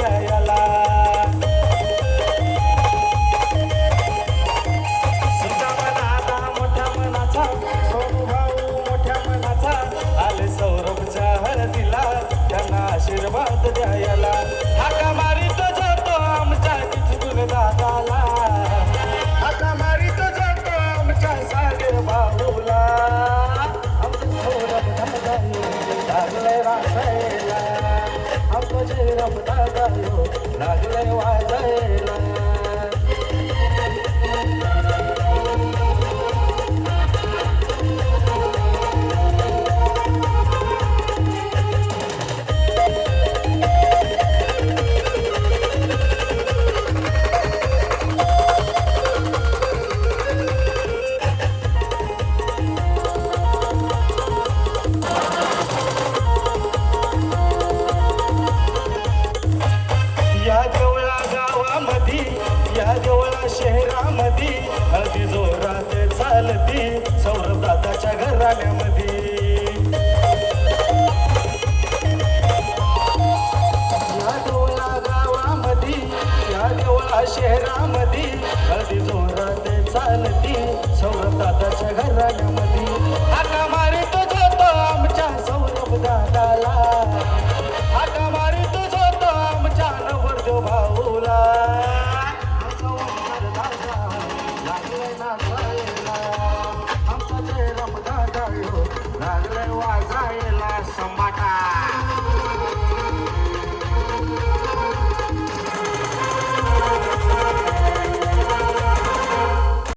द्यायला दादा मोठ्या मनाचा सोनू भाऊ मोठ्या मनाचा आले सौरभच्या हळदीला त्यांना आशीर्वाद द्यायला हाका मारीत जातो आमच्या किचकून दादाला हाका मारीत जातो आमच्या सागर भाऊला आमचं सौरभ दादा लागलंय वाजायला आमचं जयराम दादा लागलंय वाजायला या जवळा शहरामध्ये हळदी जोरात चालती सौरभ दादाच्या घराण्यामध्ये या जवळा गावामध्ये या जवळा शहरामध्ये हळदी जोरात चालती सौरभ दादाच्या घराण्यामध्ये हाका मारित जातो आमच्या सौरभ दादाला हाका मारित जातो आमच्या नवरदेव भाऊला आमचा जयराम दादा लागलंय वाजायला